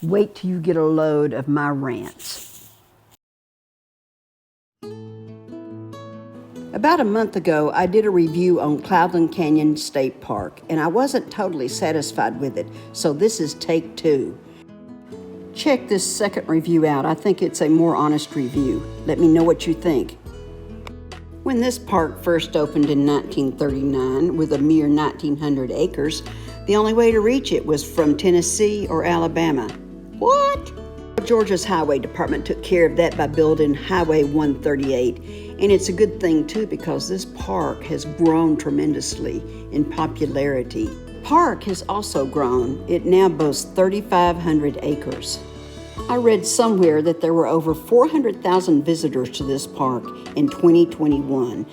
Wait till you get a load of my rants. About a month ago, I did a review on Cloudland Canyon State Park, and I wasn't totally satisfied with it, so this is take 2. Check this second review out. I think it's a more honest review. Let me know what you think. When this park first opened in 1939 with a mere 1,900 acres, the only way to reach it was from Tennessee or Alabama. What? Georgia's Highway Department took care of that by building Highway 138, and it's a good thing too because this park has grown tremendously in popularity. The park has also grown. It now boasts 3,500 acres. I read somewhere that there were over 400,000 visitors to this park in 2021.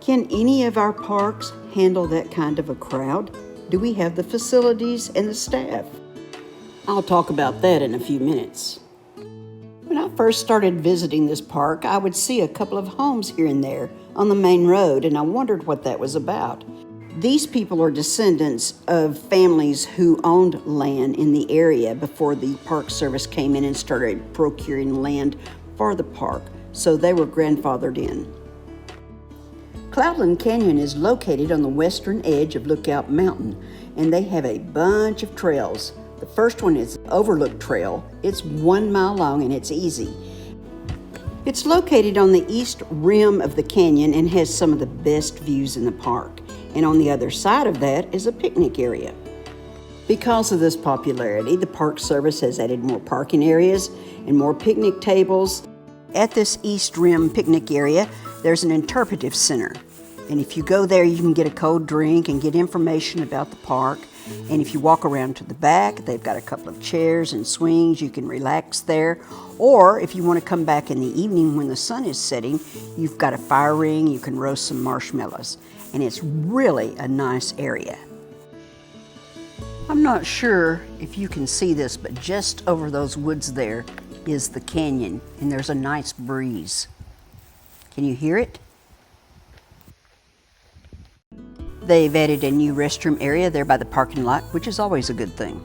Can any of our parks handle that kind of a crowd? Do we have the facilities and the staff? I'll talk about that in a few minutes. When I first started visiting this park, I would see a couple of homes here and there on the main road, and I wondered what that was about. These people are descendants of families who owned land in the area before the Park Service came in and started procuring land for the park, so they were grandfathered in. Cloudland Canyon is located on the western edge of Lookout Mountain, and they have a bunch of trails. The first one is Overlook Trail. It's 1 mile long and it's easy. It's located on the east rim of the canyon and has some of the best views in the park. And on the other side of that is a picnic area. Because of this popularity, the Park Service has added more parking areas and more picnic tables. At this East Rim picnic area, there's an interpretive center. And if you go there, you can get a cold drink and get information about the park. And if you walk around to the back, they've got a couple of chairs and swings. You can relax there. Or if you want to come back in the evening when the sun is setting, you've got a fire ring. You can roast some marshmallows. And it's really a nice area. I'm not sure if you can see this, but just over those woods there is the canyon, and there's a nice breeze. Can you hear it? They've added a new restroom area there by the parking lot, which is always a good thing.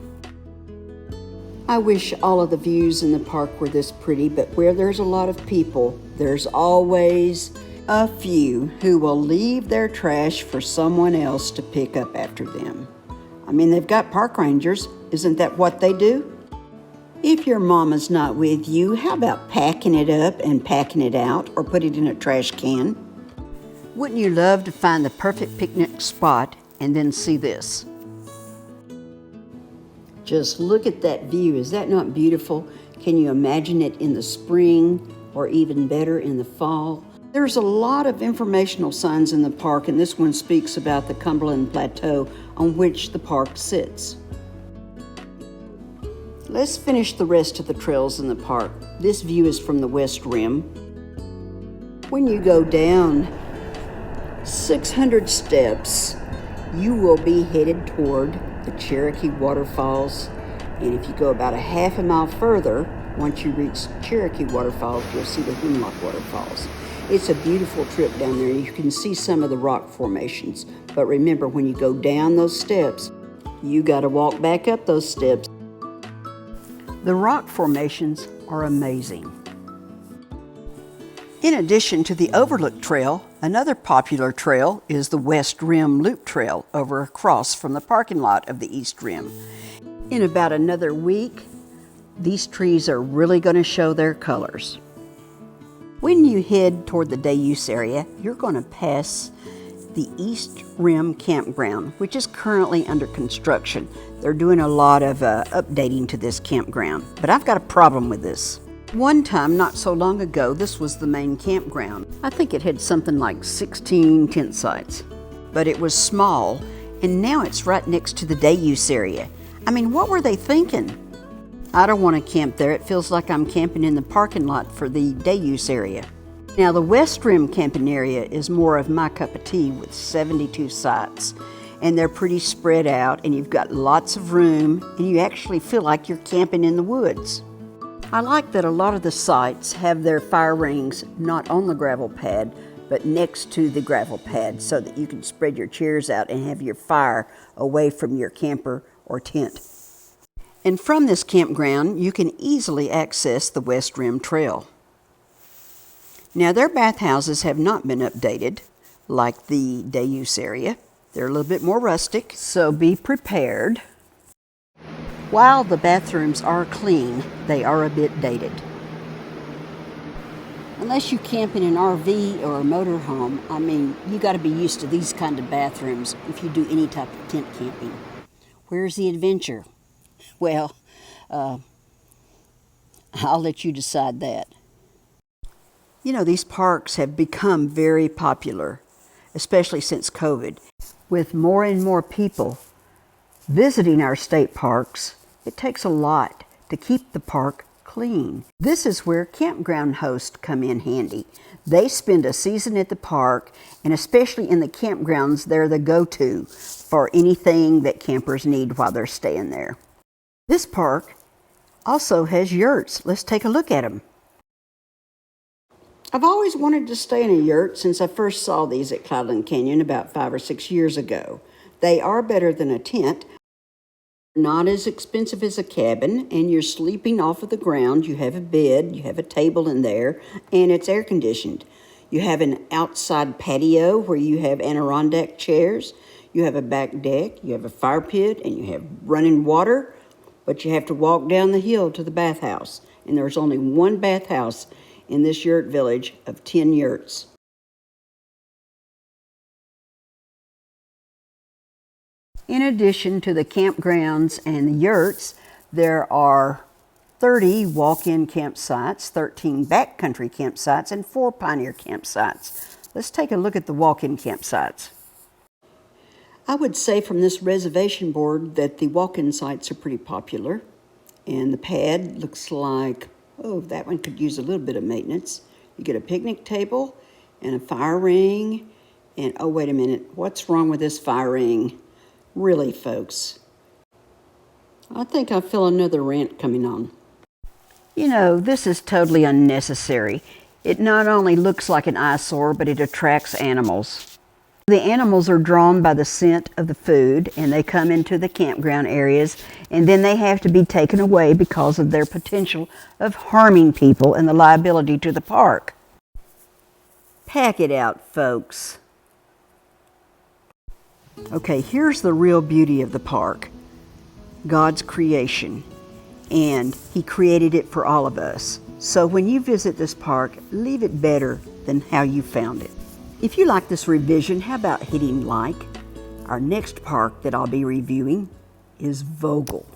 I wish all of the views in the park were this pretty, but where there's a lot of people, there's always a few who will leave their trash for someone else to pick up after them. I mean, they've got park rangers. Isn't that what they do? If your mama's not with you, how about packing it up and packing it out or put it in a trash can? Wouldn't you love to find the perfect picnic spot and then see this? Just look at that view. Is that not beautiful? Can you imagine it in the spring or even better in the fall? There's a lot of informational signs in the park, and this one speaks about the Cumberland Plateau on which the park sits. Let's finish the rest of the trails in the park. This view is from the West Rim. When you go down 600 steps, you will be headed toward the Cherokee Waterfalls. And if you go about a half a mile further, once you reach Cherokee Waterfalls, you'll see the Hemlock Waterfalls. It's a beautiful trip down there. You can see some of the rock formations. But remember, when you go down those steps, you got to walk back up those steps. The rock formations are amazing. In addition to the Overlook Trail, another popular trail is the West Rim Loop Trail over across from the parking lot of the East Rim. In about another week, these trees are really going to show their colors. When you head toward the day use area, you're going to pass the East Rim Campground, which is currently under construction. They're doing a lot of updating to this campground, but I've got a problem with this. One time, not so long ago, this was the main campground. I think it had something like 16 tent sites, but it was small, and now it's right next to the day use area. I mean, what were they thinking? I don't want to camp there. It feels like I'm camping in the parking lot for the day use area. Now, the West Rim camping area is more of my cup of tea with 72 sites, and they're pretty spread out, and you've got lots of room, and you actually feel like you're camping in the woods. I like that a lot of the sites have their fire rings not on the gravel pad, but next to the gravel pad so that you can spread your chairs out and have your fire away from your camper or tent. And from this campground, you can easily access the West Rim Trail. Now, their bathhouses have not been updated like the day use area. They're a little bit more rustic, so be prepared. While the bathrooms are clean, they are a bit dated. Unless you camp in an RV or a motorhome, I mean, you got to be used to these kind of bathrooms if you do any type of tent camping. Where's the adventure? Well, I'll let you decide that. You know, these parks have become very popular, especially since COVID. With more and more people visiting our state parks, it takes a lot to keep the park clean. This is where campground hosts come in handy. They spend a season at the park, and especially in the campgrounds, they're the go-to for anything that campers need while they're staying there. This park also has yurts. Let's take a look at them. I've always wanted to stay in a yurt since I first saw these at Cloudland Canyon about 5 or 6 years ago. They are better than a tent. Not as expensive as a cabin, and you're sleeping off of the ground. You have a bed, you have a table in there, and it's air conditioned. You have an outside patio where you have Adirondack chairs. You have a back deck, you have a fire pit, and you have running water, but you have to walk down the hill to the bathhouse. And there's only one bathhouse in this yurt village of 10 yurts. In addition to the campgrounds and the yurts, there are 30 walk-in campsites, 13 backcountry campsites, and 4 pioneer campsites. Let's take a look at the walk-in campsites. I would say from this reservation board that the walk-in sites are pretty popular. And the pad looks like, oh, that one could use a little bit of maintenance. You get a picnic table and a fire ring. And oh, wait a minute, what's wrong with this fire ring? Really, folks? I think I feel another rant coming on. You know, this is totally unnecessary. It not only looks like an eyesore, but it attracts animals. The animals are drawn by the scent of the food, and they come into the campground areas, and then they have to be taken away because of their potential of harming people and the liability to the park. Pack it out, folks. Okay, here's the real beauty of the park. God's creation, and He created it for all of us. So when you visit this park, leave it better than how you found it. If you like this revision, how about hitting like? Our next park that I'll be reviewing is Vogel.